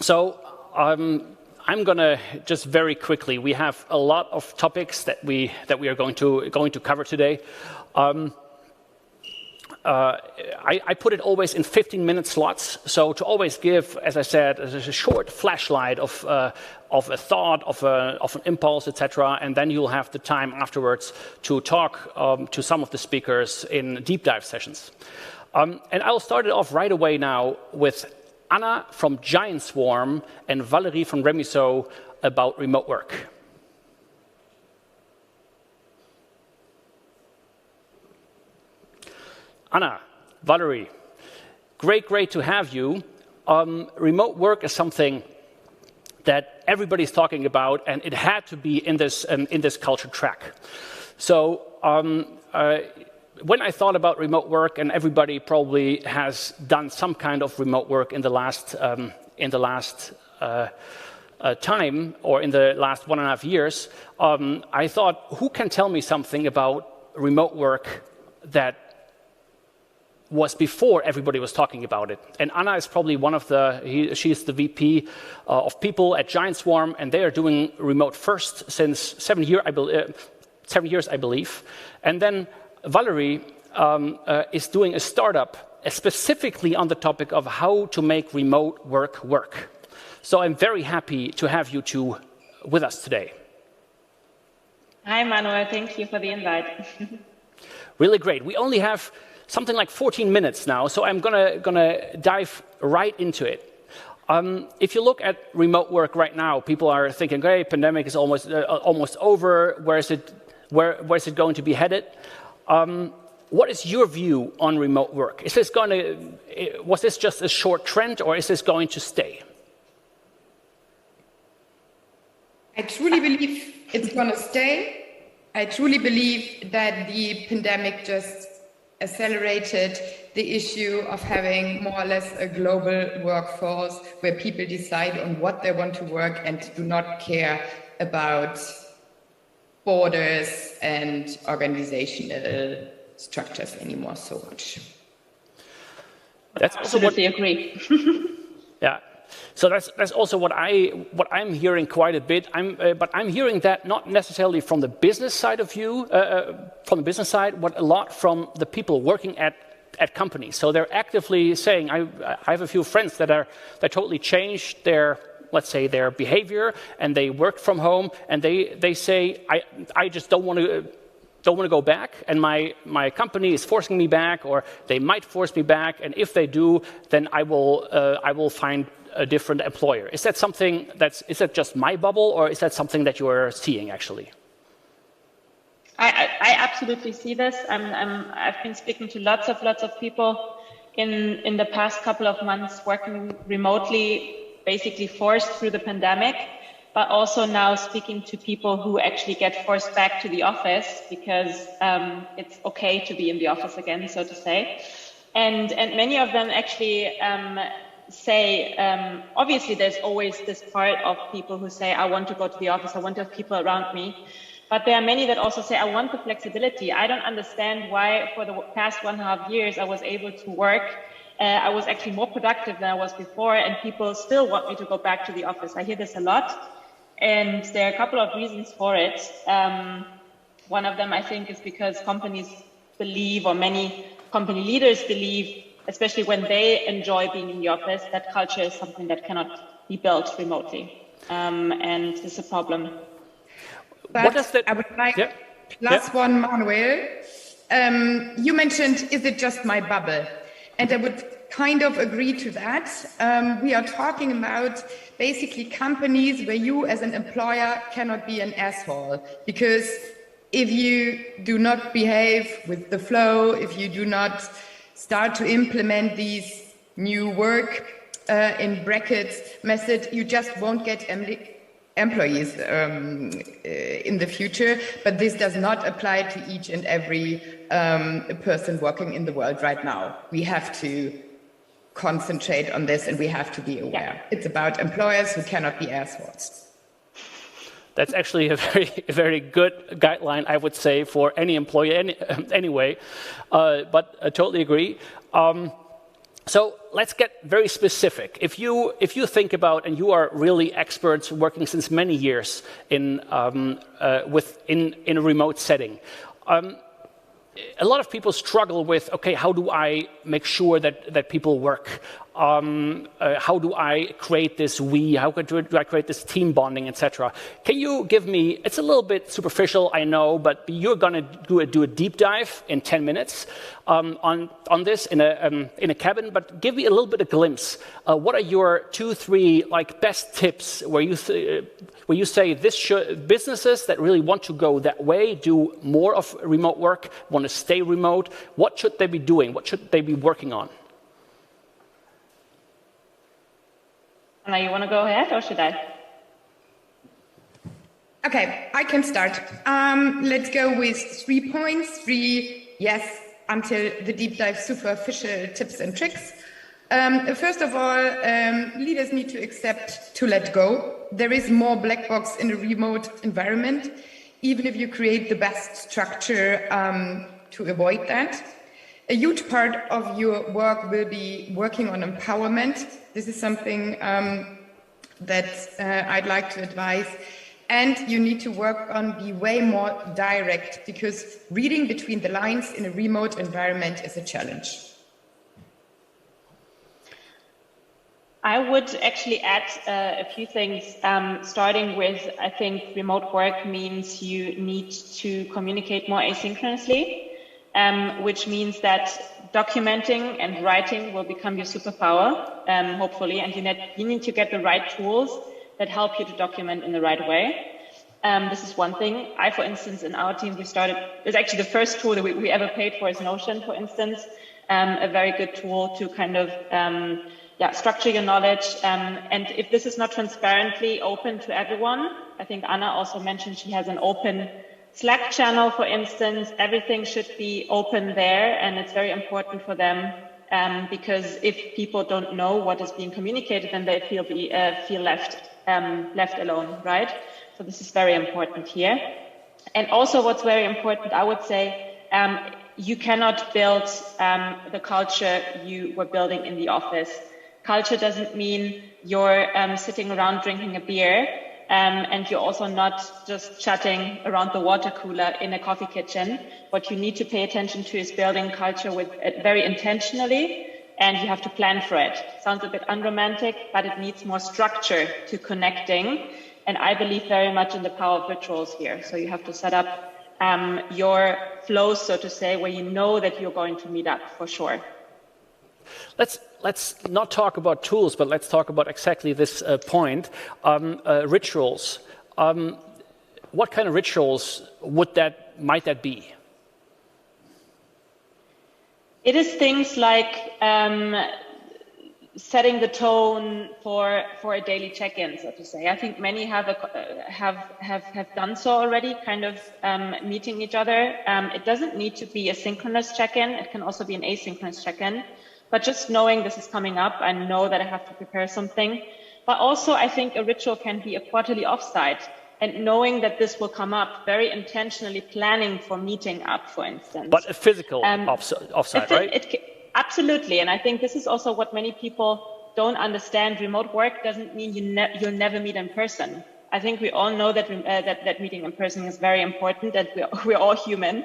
So I'm going to just very quickly, we have a lot of topics that we are going to cover today. I put it always in 15-minute slots, so to always give, as I said, a short flashlight of a thought, of an impulse, etc., and then you'll have the time afterwards to talk to some of the speakers in deep dive sessions. And I'll start it off right away now with Anna from Giant Swarm and Valerie from Remiso about remote work. Anna, Valerie, great to have you. Remote work is something that everybody's talking about, and it had to be in this culture track. So when I thought about remote work, and everybody probably has done some kind of remote work in the last time, or in the last 1.5 years, I thought, who can tell me something about remote work that was before everybody was talking about it? And Anna is probably one of she's the VP of people at Giant Swarm, and they are doing remote first since 7 years, I believe. And then Valerie is doing a startup specifically on the topic of how to make remote work work. So I'm very happy to have you two with us today. Hi, Manuel. Thank you for the invite. Really great. We only have something like 14 minutes now, so I'm gonna dive right into it. If you look at remote work right now, people are thinking, "Hey, pandemic is almost over. Where is it going to be headed?" What is your view on remote work? Was this just a short trend, or is this going to stay? I truly believe it's going to stay. I truly believe that the pandemic just accelerated the issue of having more or less a global workforce where people decide on what they want to work and do not care about borders and organizational structures anymore so much. That's also what I agree. Yeah. So that's also what I'm hearing quite a bit. But I'm hearing that not necessarily from the business side of you, but a lot from the people working at companies. So they're actively saying, I have a few friends that totally changed their, let's say, their behavior, and they work from home, and they say, I just don't want to go back, and my company is forcing me back, or they might force me back, and if they do, then I will find a different employer. Is that something is that just my bubble, or is that something that you are seeing actually? I absolutely see this. I've been speaking to lots of people in the past couple of months working remotely, basically forced through the pandemic, but also now speaking to people who actually get forced back to the office because it's okay to be in the office again, so to say. And many of them actually say, obviously there's always this part of people who say, I want to go to the office, I want to have people around me. But there are many that also say, I want the flexibility. I don't understand why for the past 1.5 years I was able to work. I was actually more productive than I was before, and people still want me to go back to the office. I hear this a lot, and there are a couple of reasons for it. One of them, I think, is because companies believe, or many company leaders believe, especially when they enjoy being in the office, that culture is something that cannot be built remotely. And this is a problem. But what does that, I would like one, Manuel. You mentioned, is it just my bubble? And I would kind of agree to that. We are talking about basically companies where you as an employer cannot be an asshole, because if you do not behave with the flow, if you do not start to implement these new work in brackets method, you just won't get employees in the future. But this does not apply to each and every person working in the world right now. We have to concentrate on this, and we have to be aware. Yeah. It's about employers who cannot be assholes. That's actually a very good guideline, I would say, for any employee anyway, but I totally agree. So let's get very specific. If you think about, and you are really experts working since many years in a remote setting, a lot of people struggle with, okay, how do I make sure that people work? How do I create this how do I create this team bonding, etc.? Can you give me, it's a little bit superficial, I know, but you're going to do a deep dive in 10 minutes on this in a cabin, but give me a little bit of glimpse. What are your 2, 3 best tips where you say businesses that really want to go that way, do more of remote work, want to stay remote, what should they be doing? What should they be working on? Anna, you want to go ahead or should I? Okay, I can start. Let's go with 3 points, 3, yes, until the deep dive superficial tips and tricks. First of all, leaders need to accept to let go. There is more black box in a remote environment, even if you create the best structure to avoid that. A huge part of your work will be working on empowerment. This is something that I'd like to advise. And you need to work on be way more direct, because reading between the lines in a remote environment is a challenge. I would actually add a few things, starting with, I think remote work means you need to communicate more asynchronously. Which means that documenting and writing will become your superpower, hopefully, and you need to get the right tools that help you to document in the right way. This is one thing. For instance, in our team, it's actually the first tool that we ever paid for is Notion, for instance, a very good tool to kind of structure your knowledge. And if this is not transparently open to everyone, I think Anna also mentioned she has an open Slack channel, for instance, everything should be open there, and it's very important for them because if people don't know what is being communicated, then they feel left alone, right? So this is very important here. And also what's very important, I would say, you cannot build the culture you were building in the office. Culture doesn't mean you're sitting around drinking a beer. And you're also not just chatting around the water cooler in a coffee kitchen. What you need to pay attention to is building culture very intentionally, and you have to plan for it. Sounds a bit unromantic, but it needs more structure to connecting. And I believe very much in the power of rituals here. So you have to set up your flows, so to say, where you know that you're going to meet up for sure. Let's not talk about tools, but let's talk about exactly this point. Rituals. What kind of rituals might that be? It is things like setting the tone for a daily check-in, so to say. I think many have done so already, kind of meeting each other. It doesn't need to be a synchronous check-in. It can also be an asynchronous check-in. But just knowing this is coming up, I know that I have to prepare something. But also, I think a ritual can be a quarterly offsite, and knowing that this will come up, very intentionally planning for meeting up, for instance. But a physical offsite, right? Absolutely. And I think this is also what many people don't understand. Remote work doesn't mean you'll never meet in person. I think we all know that that meeting in person is very important, and we're all human.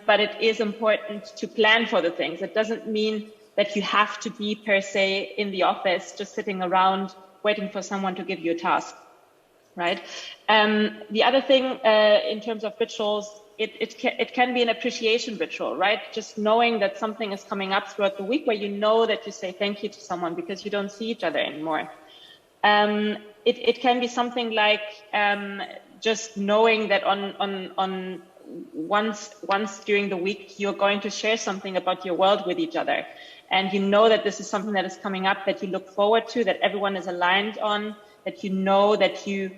But it is important to plan for the things. It doesn't mean that you have to be per se in the office, just sitting around waiting for someone to give you a task, right? The other thing in terms of rituals, it can be an appreciation ritual, right? Just knowing that something is coming up throughout the week where you know that you say thank you to someone because you don't see each other anymore. It can be something like just knowing that on once during the week, you're going to share something about your world with each other. And you know that this is something that is coming up that you look forward to, that everyone is aligned on, that you know that you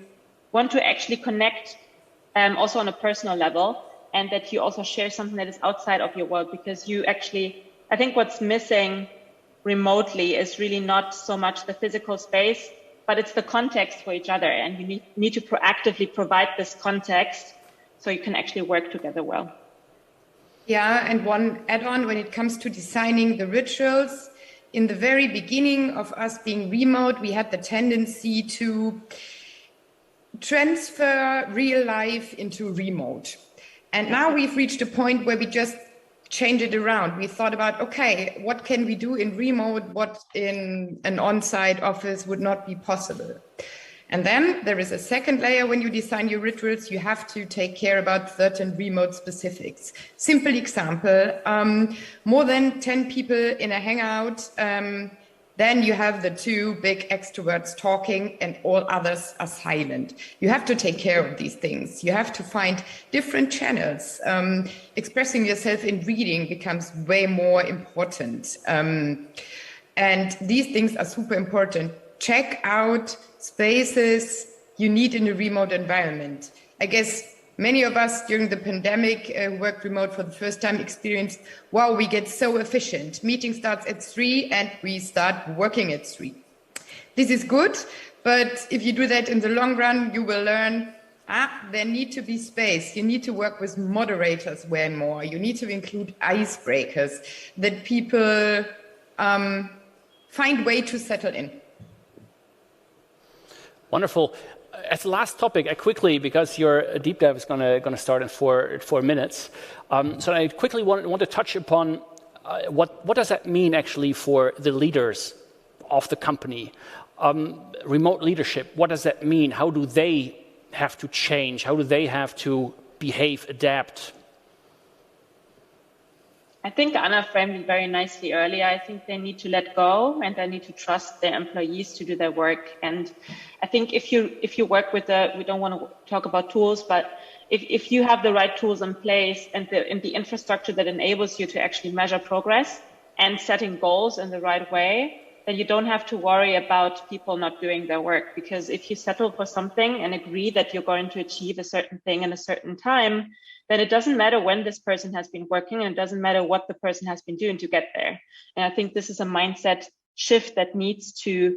want to actually connect also on a personal level, and that you also share something that is outside of your world, because you actually, I think what's missing remotely is really not so much the physical space, but it's the context for each other. And you need to proactively provide this context so you can actually work together well. Yeah, and one add-on when it comes to designing the rituals, in the very beginning of us being remote, we had the tendency to transfer real life into remote. And now we've reached a point where we just change it around. We thought about, okay, what can we do in remote, what in an on-site office would not be possible? And then there is a second layer. When you design your rituals, you have to take care about certain remote specifics. Simple example, more than 10 people in a hangout, then you have the two big extroverts talking and all others are silent. You have to take care of these things. You have to find different channels. Expressing yourself in reading becomes way more important. And these things are super important. Check out spaces you need in a remote environment. I guess many of us during the pandemic who worked remote for the first time experienced, wow, we get so efficient. Meeting starts at 3 and we start working at 3. This is good, but if you do that in the long run, you will learn, there need to be space. You need to work with moderators way more. You need to include icebreakers that people find way to settle in. Wonderful. As the last topic, I quickly, because your deep dive is going to start in four minutes, so I quickly want to touch upon what does that mean actually for the leaders of the company? Remote leadership, what does that mean? How do they have to change? How do they have to behave, adapt? I think Anna framed it very nicely earlier. I think they need to let go and they need to trust their employees to do their work. And I think if you work with we don't want to talk about tools, but if you have the right tools in place and the infrastructure that enables you to actually measure progress and setting goals in the right way, then you don't have to worry about people not doing their work. Because if you settle for something and agree that you're going to achieve a certain thing in a certain time, then it doesn't matter when this person has been working and it doesn't matter what the person has been doing to get there. And I think this is a mindset shift that needs to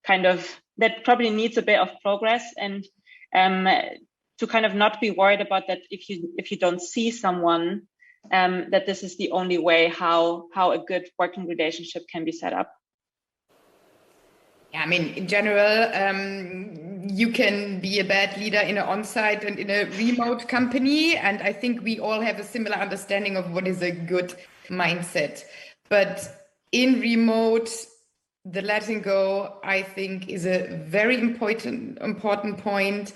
that probably needs a bit of progress and to kind of not be worried about that if you don't see someone, that this is the only way how a good working relationship can be set up. I mean, in general, you can be a bad leader in an on-site and in a remote company. And I think we all have a similar understanding of what is a good mindset. But in remote, the letting go, I think, is a very important point.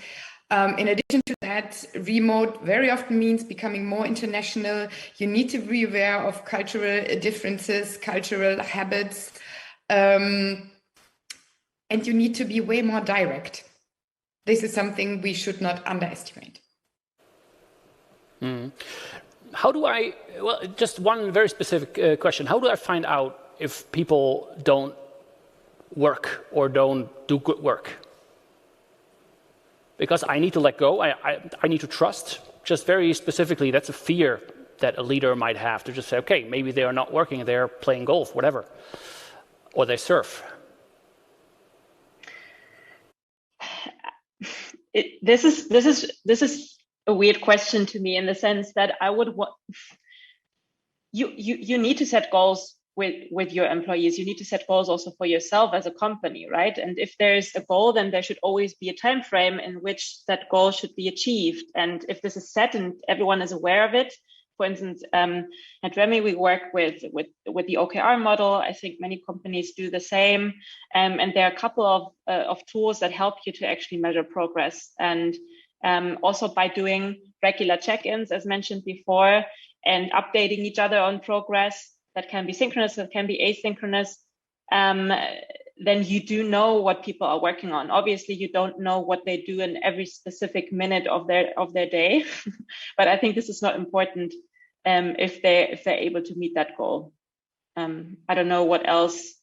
In addition to that, remote very often means becoming more international. You need to be aware of cultural differences, cultural habits. And you need to be way more direct. This is something we should not underestimate. How do just one very specific question. How do I find out if people don't work or don't do good work? Because I need to let go, I need to trust. Just very specifically, that's a fear that a leader might have to just say, okay, maybe they are not working, they're playing golf, whatever, or they surf. This is a weird question to me in the sense that I would want you need to set goals with your employees. You need to set goals also for yourself as a company, right? And if there's a goal, then there should always be a time frame in which that goal should be achieved. And if this is set and everyone is aware of it, for instance, at Remy, we work with the OKR model. I think many companies do the same. And there are a couple of tools that help you to actually measure progress. And also by doing regular check-ins, as mentioned before, and updating each other on progress, that can be synchronous, that can be asynchronous, then you do know what people are working on. Obviously, you don't know what they do in every specific minute of their day, but I think this is not important if they're able to meet that goal. I don't know what else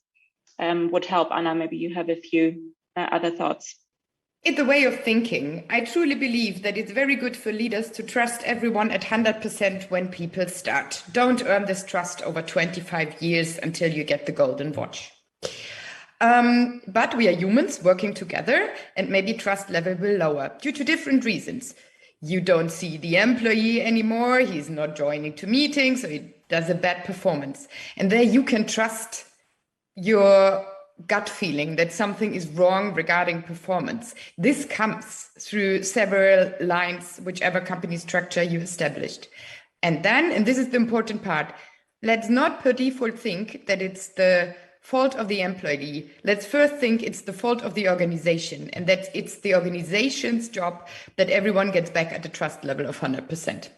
would help. Anna, maybe you have a few other thoughts. It's a way of thinking. I truly believe that it's very good for leaders to trust everyone at 100% when people start. Don't earn this trust over 25 years until you get the golden watch. But we are humans working together, and maybe trust level will lower due to different reasons. You don't see the employee anymore. He's not joining to meetings, so he does a bad performance. And there you can trust your gut feeling that something is wrong regarding performance. This comes through several lines, whichever company structure you established. And then, and this is the important part, let's not per default think that it's the fault of the employee. Let's first think it's the fault of the organization, and that it's the organization's job that everyone gets back at the trust level of 100%.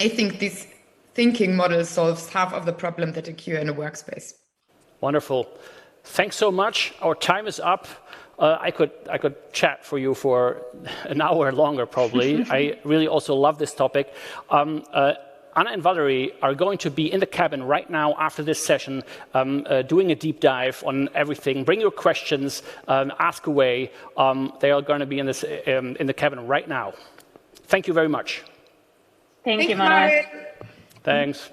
I think this thinking model solves half of the problem that occur in a workspace. Wonderful. Thanks so much. Our time is up. I could chat for you for an hour longer, probably. I really also love this topic. Anna and Valerie are going to be in the cabin right now after this session, doing a deep dive on everything. Bring your questions, ask away. They are going to be in the cabin right now. Thank you very much. Thank you, Manuel. Thanks.